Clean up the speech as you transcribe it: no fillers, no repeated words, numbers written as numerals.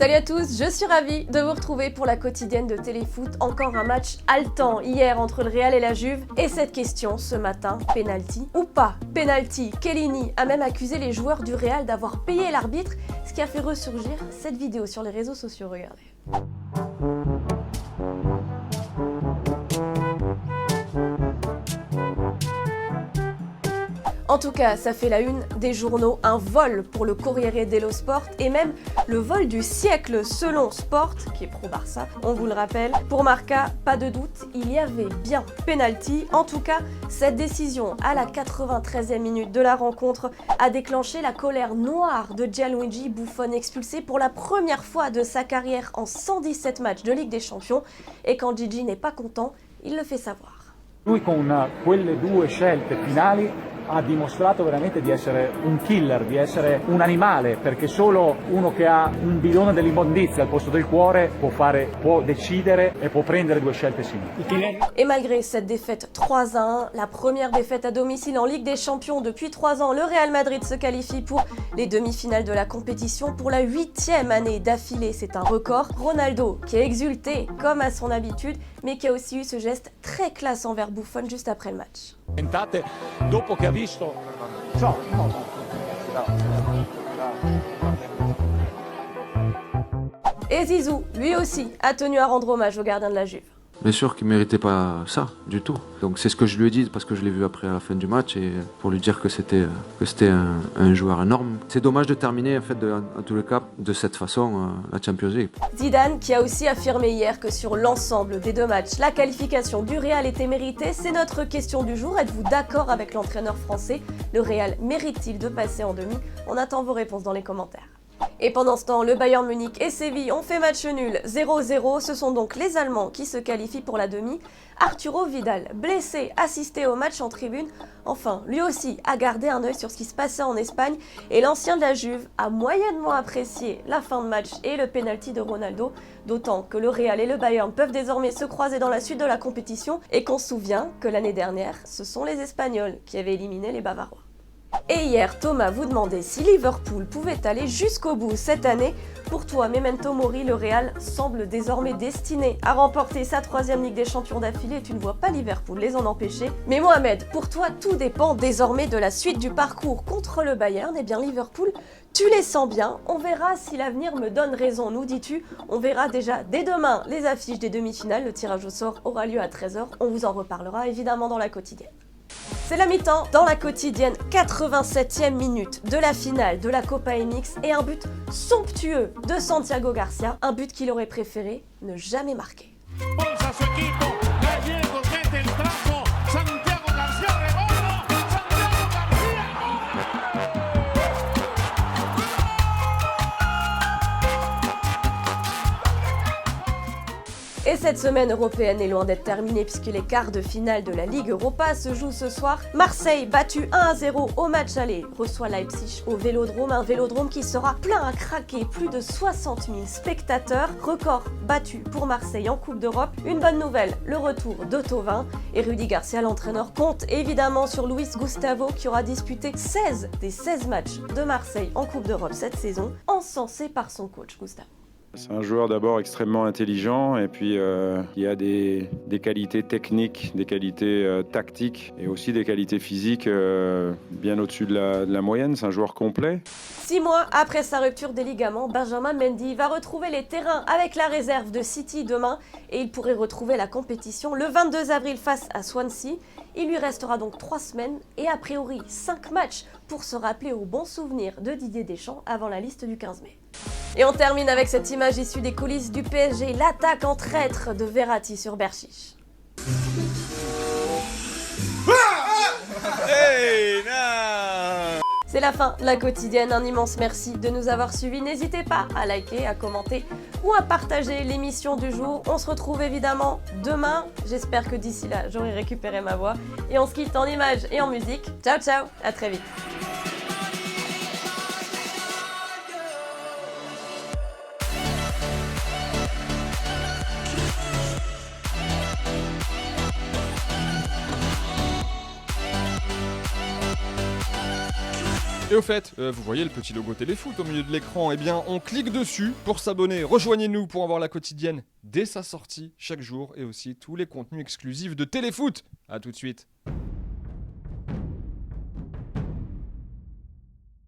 Salut à tous, je suis ravie de vous retrouver pour la quotidienne de Téléfoot. Encore un match haletant hier entre le Real et la Juve. Et cette question ce matin, penalty ou pas penalty? Chiellini a même accusé les joueurs du Real d'avoir payé l'arbitre, ce qui a fait ressurgir cette vidéo sur les réseaux sociaux. Regardez. En tout cas, ça fait la une des journaux, un vol pour le Corriere dello Sport et même le vol du siècle selon Sport, qui est pro-Barça, on vous le rappelle. Pour Marca, pas de doute, il y avait bien penalty. En tout cas, cette décision à la 93e minute de la rencontre a déclenché la colère noire de Gianluigi Buffon, expulsé pour la première fois de sa carrière en 117 matchs de Ligue des Champions. Et quand Gigi n'est pas content, il le fait savoir. Lui con quelle due scelte finali ha dimostrato veramente di essere un killer, di essere un animale, perché solo uno che ha un bidone dell'immondizia al posto del cuore può decidere e può prendere due scelte simili. Et malgré cette défaite 3-1, la première défaite à domicile en Ligue des Champions depuis 3 ans, le Real Madrid se qualifie pour les demi-finales de la compétition pour la 8e année d'affilée. C'est un record. Ronaldo, qui a exulté comme à son habitude, mais qui a aussi eu ce geste très classe envers Buffon juste après le match. Dopo che ha visto Et Zizou, lui aussi, a tenu à rendre hommage au gardien de la Juve. Bien sûr qu'il ne méritait pas ça du tout. Donc c'est ce que je lui ai dit parce que je l'ai vu après à la fin du match et pour lui dire que c'était un joueur énorme. C'est dommage de terminer en fait en tous les cas de cette façon la Champions League. Zidane qui a aussi affirmé hier que sur l'ensemble des 2 matchs, la qualification du Real était méritée. C'est notre question du jour. Êtes-vous d'accord avec l'entraîneur français? Le Real mérite-t-il de passer en demi? On attend vos réponses dans les commentaires. Et pendant ce temps, le Bayern Munich et Séville ont fait match nul 0-0. Ce sont donc les Allemands qui se qualifient pour la demi. Arturo Vidal, blessé, assisté au match en tribune. Enfin, lui aussi a gardé un œil sur ce qui se passait en Espagne. Et l'ancien de la Juve a moyennement apprécié la fin de match et le penalty de Ronaldo. D'autant que le Real et le Bayern peuvent désormais se croiser dans la suite de la compétition. Et qu'on se souvient que l'année dernière, ce sont les Espagnols qui avaient éliminé les Bavarois. Et hier, Thomas vous demandait si Liverpool pouvait aller jusqu'au bout cette année. Pour toi, Memento Mori, le Real semble désormais destiné à remporter sa 3e Ligue des Champions d'affilée. Tu ne vois pas Liverpool les en empêcher. Mais Mohamed, pour toi, tout dépend désormais de la suite du parcours contre le Bayern. Eh bien, Liverpool, tu les sens bien. On verra si l'avenir me donne raison, nous dis-tu. On verra déjà dès demain les affiches des demi-finales. Le tirage au sort aura lieu à 13h. On vous en reparlera évidemment dans la quotidienne. C'est la mi-temps dans la quotidienne, 87e minute de la finale de la Copa MX et un but somptueux de Santiago Garcia, un but qu'il aurait préféré ne jamais marquer. Et cette semaine européenne est loin d'être terminée puisque les quarts de finale de la Ligue Europa se jouent ce soir. Marseille, battu 1-0 au match aller, reçoit Leipzig au Vélodrome, un Vélodrome qui sera plein à craquer, plus de 60 000 spectateurs, record battu pour Marseille en Coupe d'Europe. Une bonne nouvelle, le retour de Thauvin et Rudy Garcia, l'entraîneur, compte évidemment sur Luis Gustavo qui aura disputé 16 des 16 matchs de Marseille en Coupe d'Europe cette saison, encensé par son coach Gustavo. C'est un joueur d'abord extrêmement intelligent et puis il a des qualités techniques, des qualités tactiques et aussi des qualités physiques bien au-dessus de la moyenne. C'est un joueur complet. 6 mois après sa rupture des ligaments, Benjamin Mendy va retrouver les terrains avec la réserve de City demain et il pourrait retrouver la compétition le 22 avril face à Swansea. Il lui restera donc 3 semaines et a priori 5 matchs pour se rappeler aux bons souvenirs de Didier Deschamps avant la liste du 15 mai. Et on termine avec cette image issue des coulisses du PSG, l'attaque en traître de Verratti sur Berchiche. Hey, no. C'est la fin de la quotidienne, un immense merci de nous avoir suivis. N'hésitez pas à liker, à commenter ou à partager l'émission du jour. On se retrouve évidemment demain. J'espère que d'ici là, j'aurai récupéré ma voix. Et on se quitte en images et en musique. Ciao ciao, à très vite. Et au fait, vous voyez le petit logo Téléfoot au milieu de l'écran, eh bien on clique dessus pour s'abonner. Rejoignez-nous pour avoir la quotidienne dès sa sortie chaque jour et aussi tous les contenus exclusifs de Téléfoot. A tout de suite.